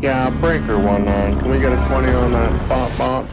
Yeah, breaker 1-9. Can we get a 20 on that spot box?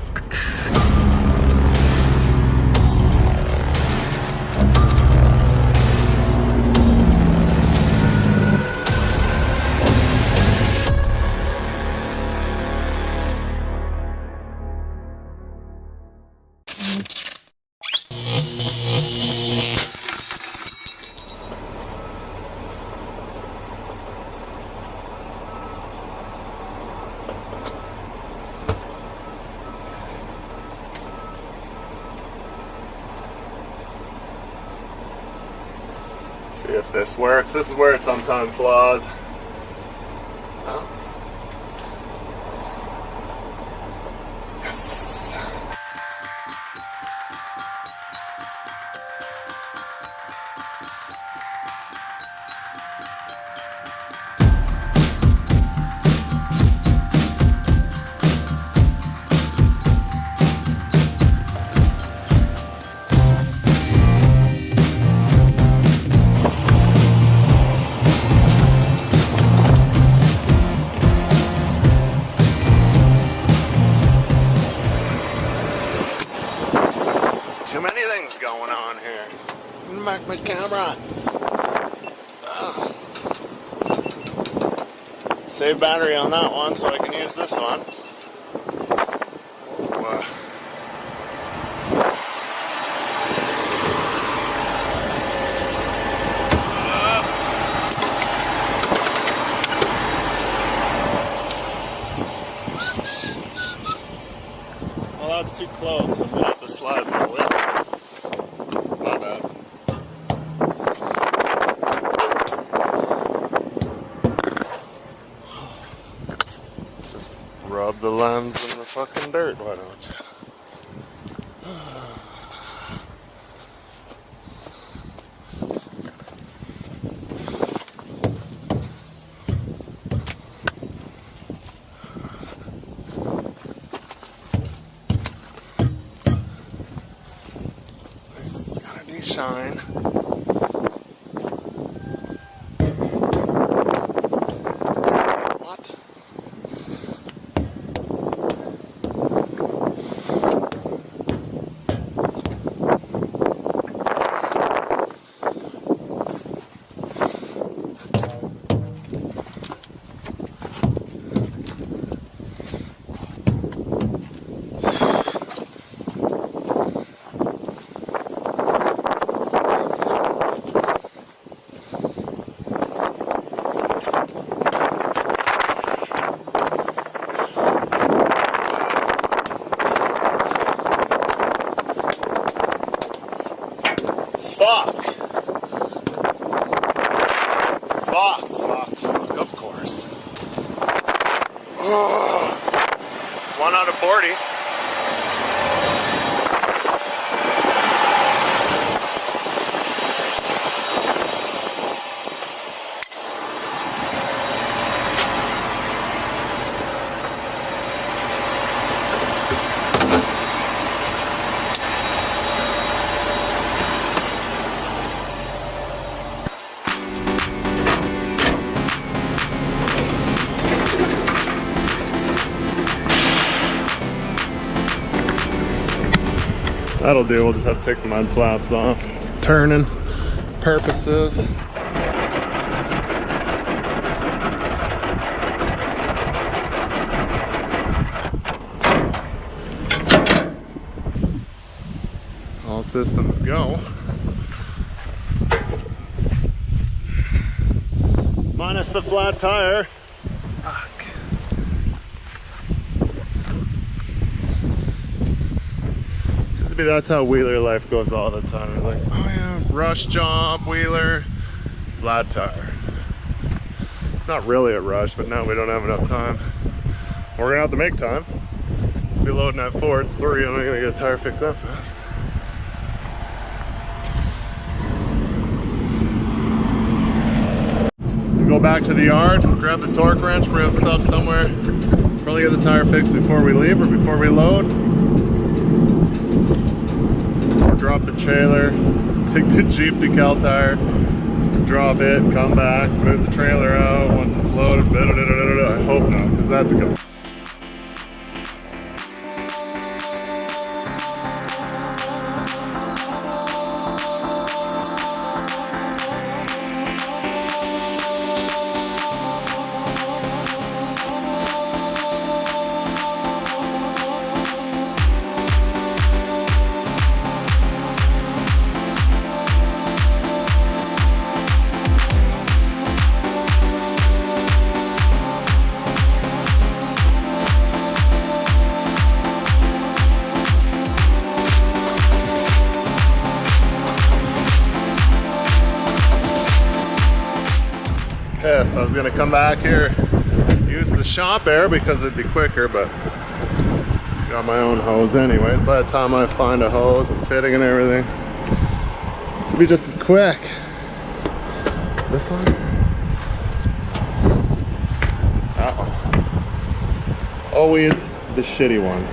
See if this works. This is where it sometimes flaws. Oh. Yes. Too many things going on here. Back my camera. Save battery on that one so I can use this one. Well, that's too close. I'm gonna have to slide my whip. My bad. Just rub the lens in the fucking dirt, why don't you? It's got a new shine. What? Fuck, of course. 1 out of 40. That'll do, we'll just have to take the mud flaps off. Turning purposes. All systems go. Minus the flat tire. Fuck. That's how wheeler life goes all the time. Like, oh yeah, rush job, wheeler, flat tire. It's not really a rush, but now we don't have enough time. We're gonna have to make time. Let's be loading at 4, it's 3, I'm not gonna get a tire fixed that fast. Go back to the yard, grab the torque wrench, we're gonna stop somewhere. Probably get the tire fixed before we leave or before we load. Drop the trailer, take the Jeep decal tire, drop it, come back, move the trailer out once it's loaded. I hope not, because that's a good. Pissed. I was gonna come back here, use the shop air because it'd be quicker, but got my own hose anyways. By the time I find a hose and fitting and everything, this will be just as quick. This one? Uh-oh. Always the shitty one.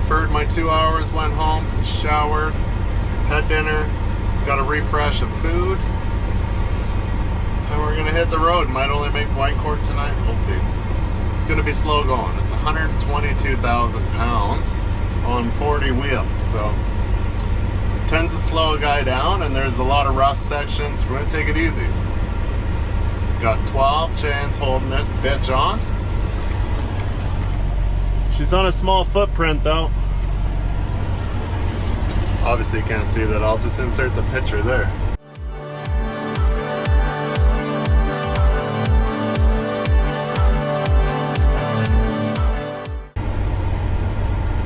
deferred my 2 hours, went home, showered, had dinner, got a refresh of food, hit the road. Might only make white cork tonight. We'll see. It's gonna be slow going. It's 122,000 pounds on 40 wheels, so it tends to slow a guy down, and there's a lot of rough sections. We're gonna take it easy. Got 12 chains holding this bitch on. She's on a small footprint though. Obviously you can't see that. I'll just insert the picture there.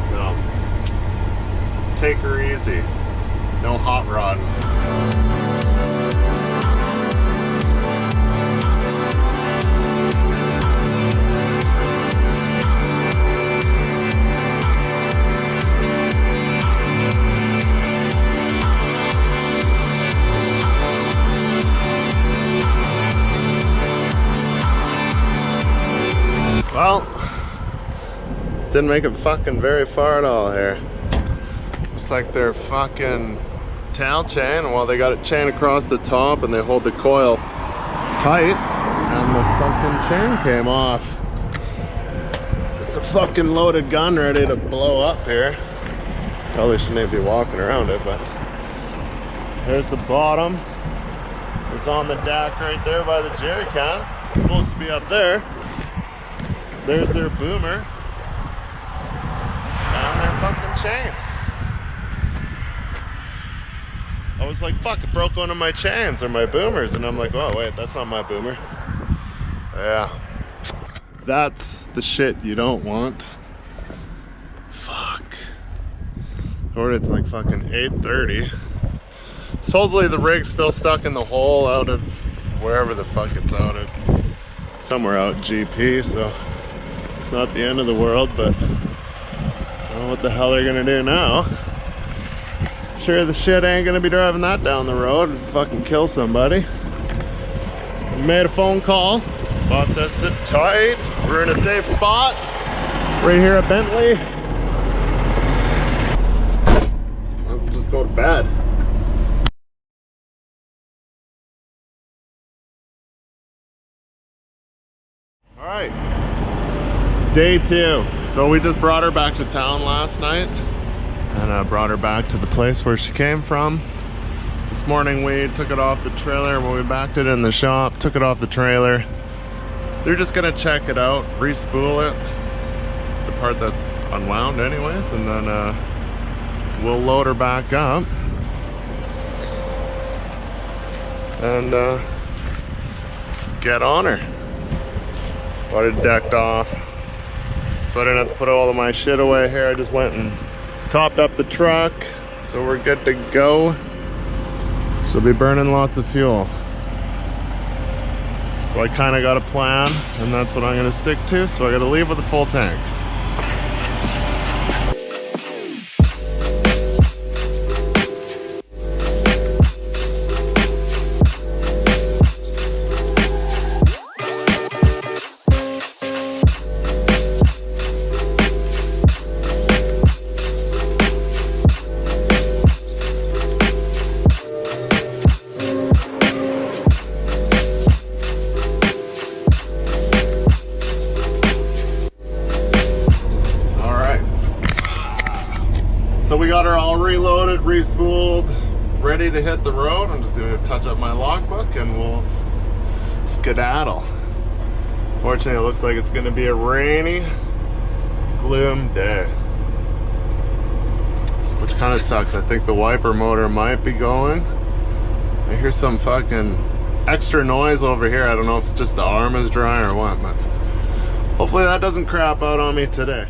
So, take her easy. No hot rodding. Well, didn't make it fucking very far at all here. Looks like their fucking tail chain, well, they got it chained across the top and they hold the coil tight, and the fucking chain came off. Just a fucking loaded gun ready to blow up here. Probably shouldn't be walking around it, but there's the bottom. It's on the deck right there by the jerry can. It's supposed to be up there. There's their boomer and their fucking chain. I was like, fuck, it broke one of my chains or my boomers, and I'm like, oh wait, that's not my boomer. Yeah, that's the shit you don't want. Fuck. Ordered, it's like fucking 8:30. Supposedly the rig's still stuck in the hole out of wherever the fuck it's out of. Somewhere out GP, so it's not the end of the world, but I don't know what the hell they're gonna do now. I'm sure the shit ain't gonna be driving that down the road and fucking kill somebody. We made a phone call. Boss says sit tight. We're in a safe spot. Right here at Bentley. Let's just go to bed. All right. Day 2. So we just brought her back to town last night, and brought her back to the place where she came from. This morning we took it off the trailer when we backed it in the shop, took it off the trailer. They're just gonna check it out, re-spool it, the part that's unwound anyways, and then we'll load her back up and get on her. Got it decked off, so I didn't have to put all of my shit away here. I just went and topped up the truck, so we're good to go. She'll be burning lots of fuel. So I kind of got a plan, and that's what I'm gonna stick to, so I gotta leave with a full tank. So we got her all reloaded, re-spooled, ready to hit the road. I'm just gonna touch up my logbook and we'll skedaddle. Fortunately, it looks like it's gonna be a rainy, gloom day. Which kind of sucks. I think the wiper motor might be going. I hear some fucking extra noise over here. I don't know if it's just the arm is dry or what, but hopefully that doesn't crap out on me today.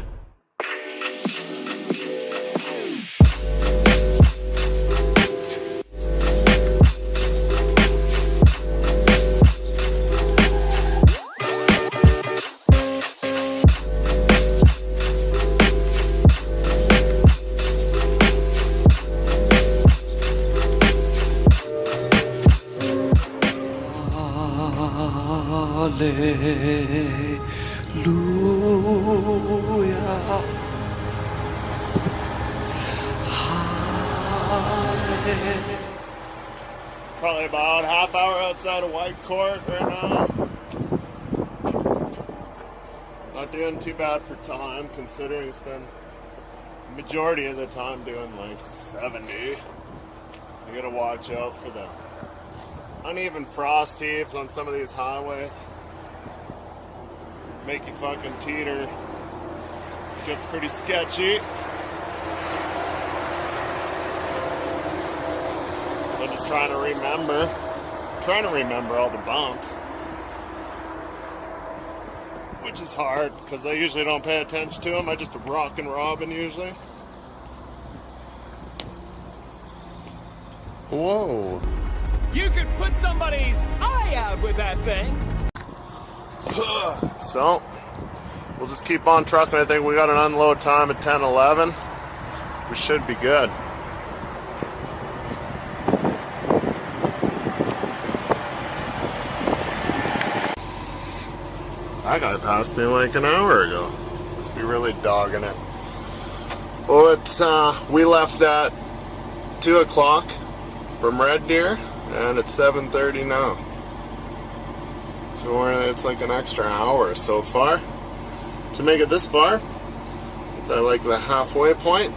Hallelujah. Probably about half hour outside of White Court right now. Not doing too bad for time, considering it's been majority of the time doing like 70. You gotta watch out for the uneven frost heaves on some of these highways. Make you fucking teeter. Gets pretty sketchy. I'm just trying to remember all the bumps. Which is hard, because I usually don't pay attention to them. I just rock and robin usually. Whoa. You could put somebody's eye out with that thing. So, we'll just keep on trucking. I think we got an unload time at 10:11. We should be good. That guy passed me like an hour ago. Must be really dogging it. Well, we left at 2 o'clock from Red Deer, and it's 7:30 now. So it's like an extra hour so far to make it this far. I like the halfway point.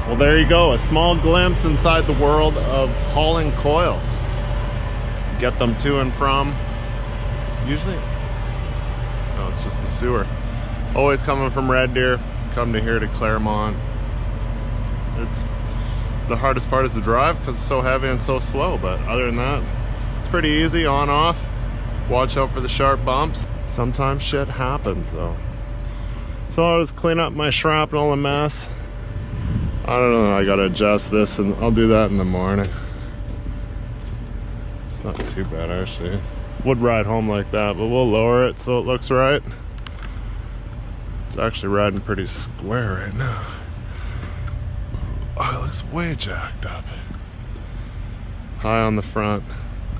Well, there you go, a small glimpse inside the world of hauling coils. Get them to and from, usually, no, it's just the sewer. Always coming from Red Deer, come to here to Claremont. It's the hardest part is the drive because it's so heavy and so slow, but other than that, it's pretty easy, on, off. Watch out for the sharp bumps. Sometimes shit happens though. So I'll just clean up my shrapnel and mess. I don't know, I gotta adjust this and I'll do that in the morning. It's not too bad actually. Would ride home like that, but we'll lower it so it looks right. It's actually riding pretty square right now. Oh, it looks way jacked up. High on the front.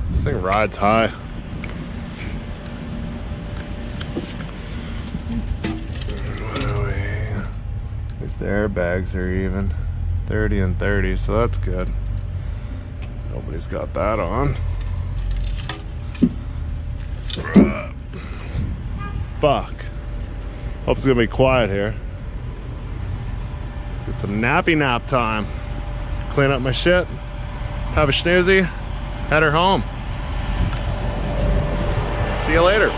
This thing rides high. At least the airbags are even 30 and 30, so that's good. Nobody's got that on. Fuck. Hope it's gonna be quiet here. Get some nappy nap time. Clean up my shit, have a snoozy, head her home. See you later.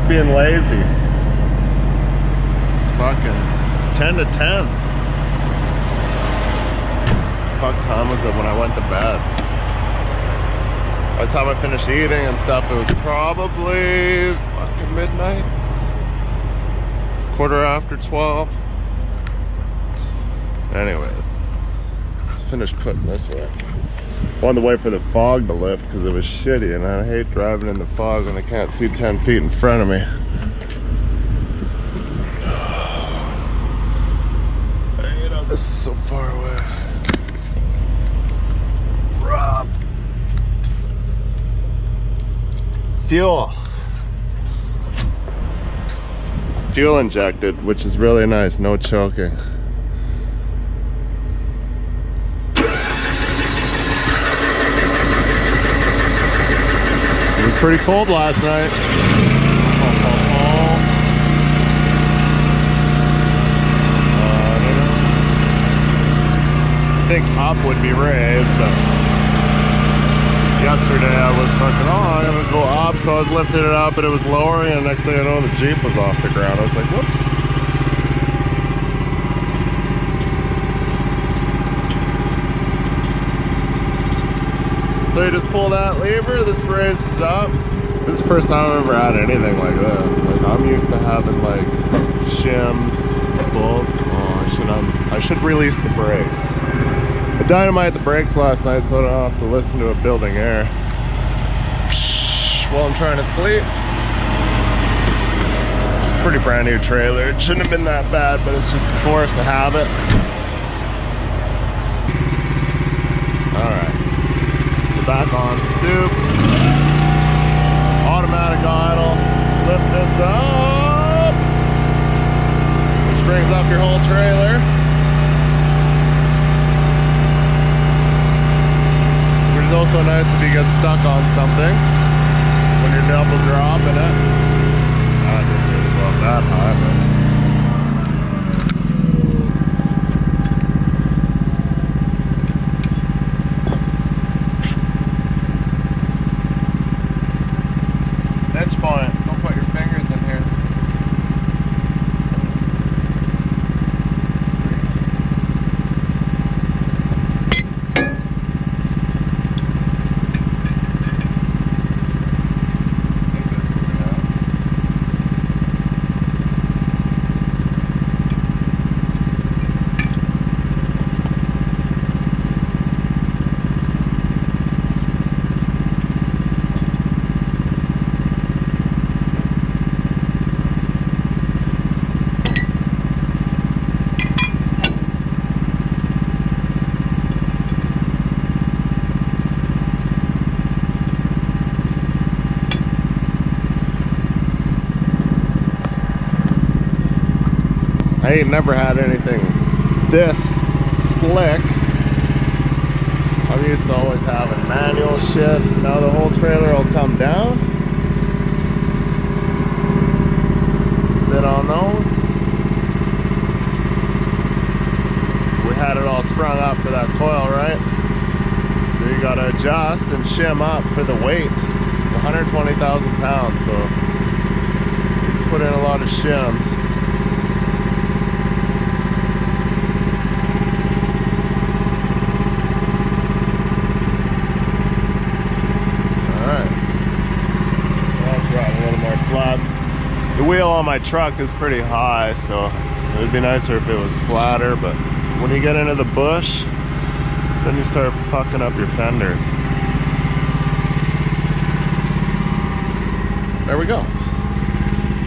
Being lazy. It's fucking 10 to 10. Fuck time was it when I went to bed? By the time I finished eating and stuff, it was probably fucking midnight. 12:15. Anyways, let's finish putting this away. Wanted to wait for the fog to lift because it was shitty, and I hate driving in the fog when I can't see 10 feet in front of me. You know, this is so far away. Rob! Fuel. Fuel injected, which is really nice, no choking. It was pretty cold last night. I think up would be raised, but yesterday I was fucking, I'm gonna go up, so I was lifting it up and it was lowering, and next thing I know the Jeep was off the ground. I was like, whoops. So you just pull that lever, this raises up. This is the first time I've ever had anything like this. Like, I'm used to having like shims, bolts. Oh, I should release the brakes. I dynamite the brakes last night so I don't have to listen to it building air while I'm trying to sleep. It's a pretty brand new trailer. It shouldn't have been that bad, but it's just a force of habit. Alright. We're back on. Dupe. Automatic idle. Lift this up. Which brings up your whole trailer. It's also nice if you get stuck on something when you're double dropping it. I didn't really go up that high, but pinch point. Don't put your fingers in here. I ain't never had anything this slick. I'm used to always having manual shit. Now the whole trailer will come down. Sit on those. We had it all sprung up for that coil, right? So you gotta adjust and shim up for the weight. 120,000 pounds, so you put in a lot of shims. The wheel on my truck is pretty high, so it would be nicer if it was flatter, but when you get into the bush, then you start fucking up your fenders. There we go.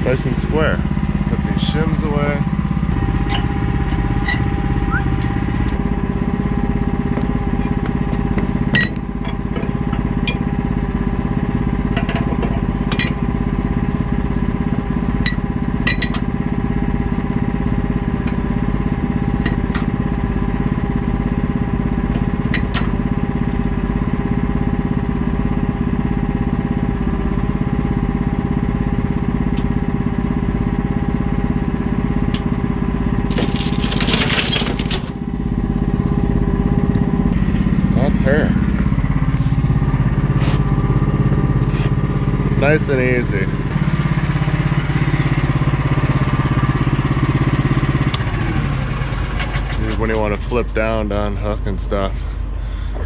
Nice and square. Put these shims away. Nice and easy. When you want to flip down to unhook and stuff.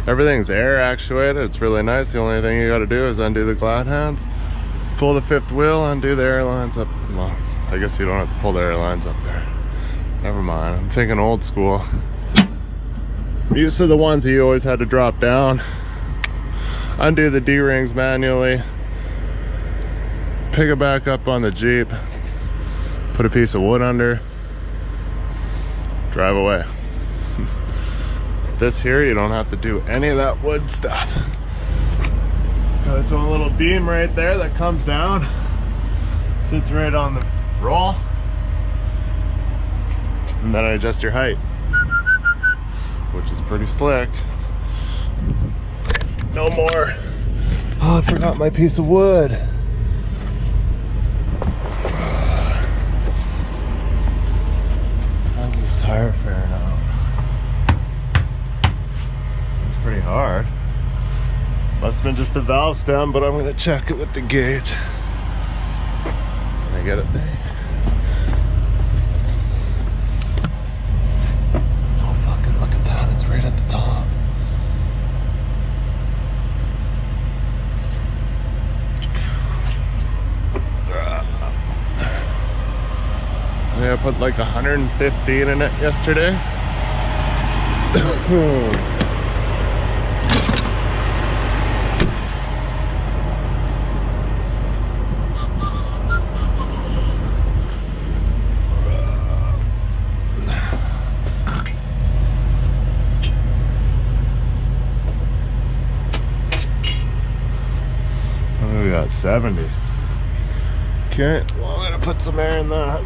Everything's air actuated. It's really nice. The only thing you got to do is undo the glad hands, pull the fifth wheel, undo the air lines up. Well, I guess you don't have to pull the air lines up there. Never mind. I'm thinking old school. I'm used to the ones that you always had to drop down, undo the D-rings manually, pick it back up on the Jeep, put a piece of wood under, drive away. This here, you don't have to do any of that wood stuff. It's got its own little beam right there that comes down, sits right on the roll, and then I adjust your height, which is pretty slick. No more. Oh, I forgot my piece of wood. How's this tire faring out? It's pretty hard. Must have been just the valve stem, but I'm gonna check it with the gauge. Can I get it there? Oh, fucking look at that. It's right at the top. I think I put like 115 in it yesterday. We got 70. Okay, well, I'm gonna put some air in that.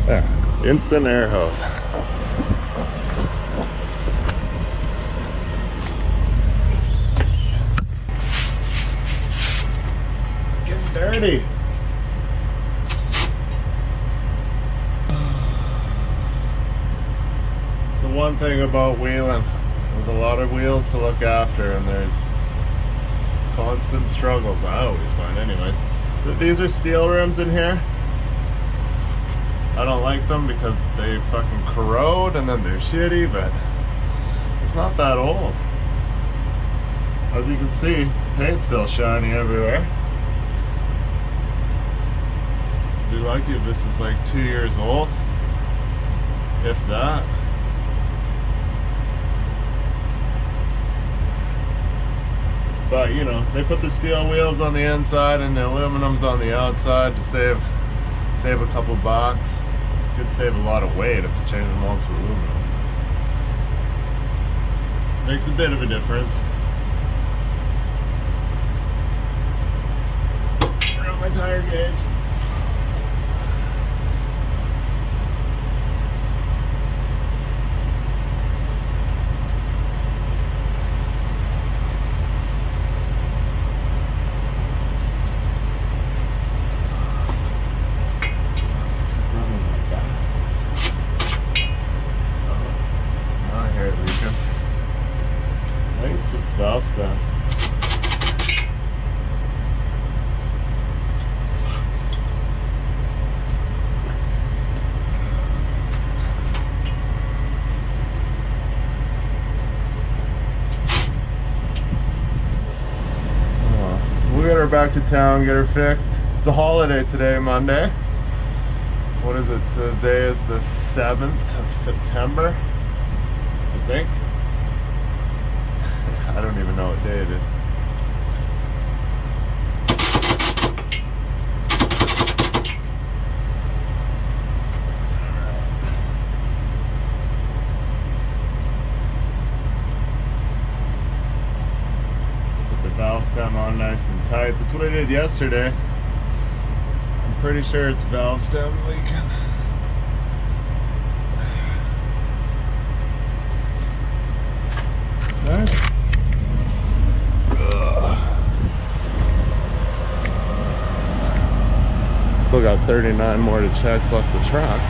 There, instant air hose. Getting dirty. It's the one thing about wheeling. There's a lot of wheels to look after, and there's constant struggles. I always find, anyways. These are steel rims in here. I don't like them because they fucking corrode and then they're shitty, but it's not that old. As you can see, paint's still shiny everywhere. It'd be lucky if this is like 2 years old, if that. But you know, they put the steel wheels on the inside and the aluminum's on the outside to save a couple bucks. Could save a lot of weight if you change them all to aluminum. Makes a bit of a difference. Got my tire gauge. Valve stem. We'll get her back to town, get her fixed. It's a holiday today, Monday. What is it? Today is the 7th of September, I think. I don't even know what day it is. Put the valve stem on nice and tight. That's what I did yesterday. Pretty sure it's valve stem leaking. Okay. Still got 39 more to check plus the truck.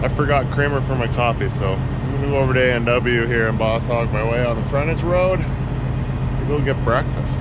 I forgot creamer for my coffee, so I'm gonna go over to A&W here in Boss Hog my way on the frontage road to go get breakfast.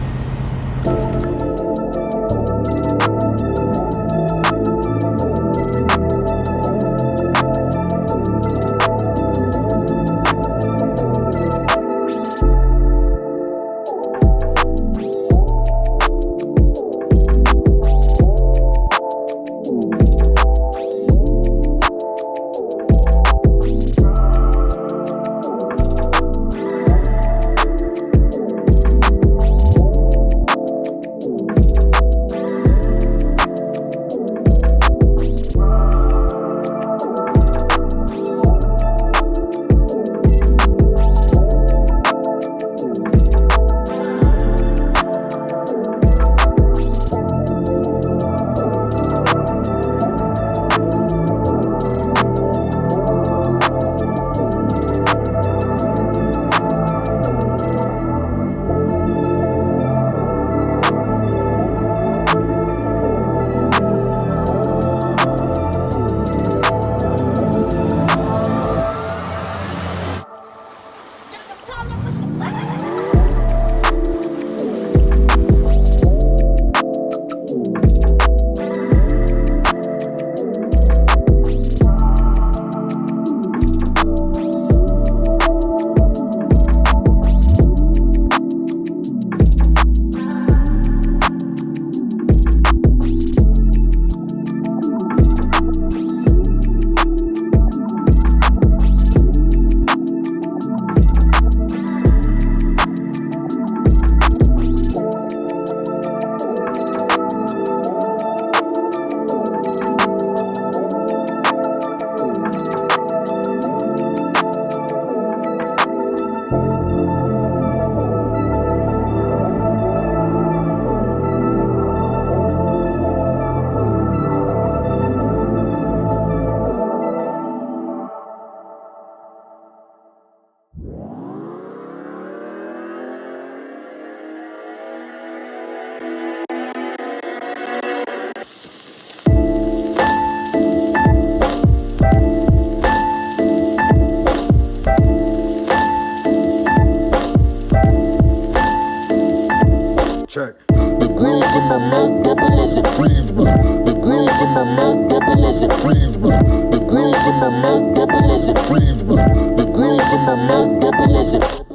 Check. The grills in my mouth double as a freeze one. The grills in my mouth double as a freeze one. The grills in my mouth double as a freeze one. The grills in my mouth double as a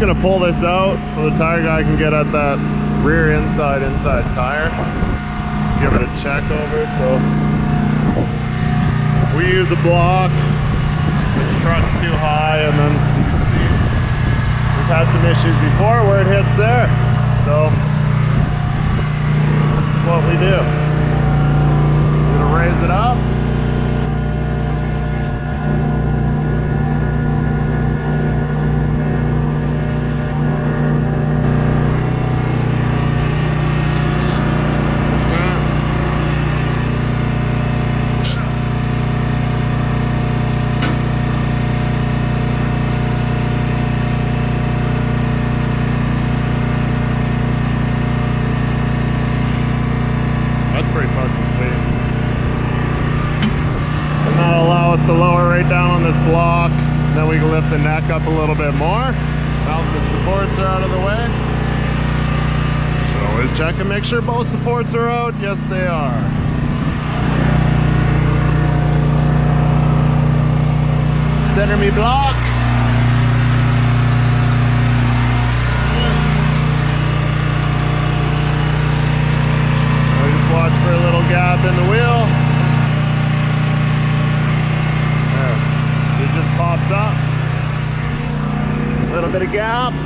Gonna pull this out so the tire guy can get at that rear inside tire, give it a check over. So we use a block, the strut's too high, and then you can see we've had some issues before where it hits there. So this is what we do. We're gonna raise it up. right down on this block. Then we can lift the neck up a little bit more. Now that the supports are out of the way. Should always check and make sure both supports are out. Yes, they are. Center me block. I just watch for a little gap in the wheel. There. It just pops up. A little bit of gap. I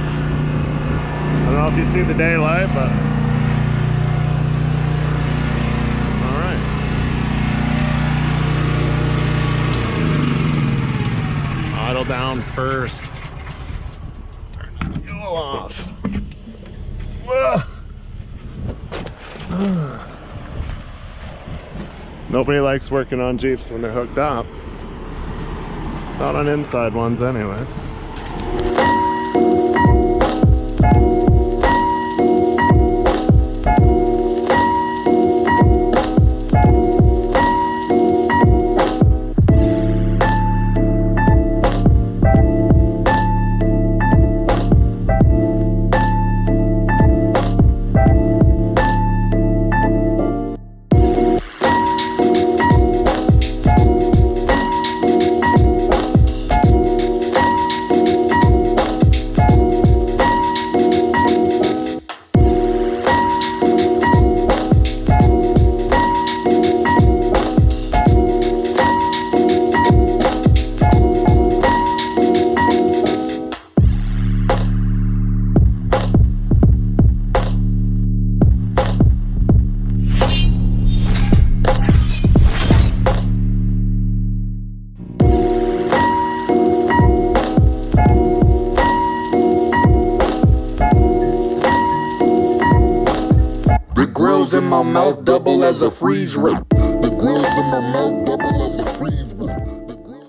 don't know if you see the daylight, but all right. Idle down first. Turn the fuel off. Whoa. Nobody likes working on Jeeps when they're hooked up. Not on inside ones anyways. The grills in my mouth double as a freeze rate. The grills in my mouth double as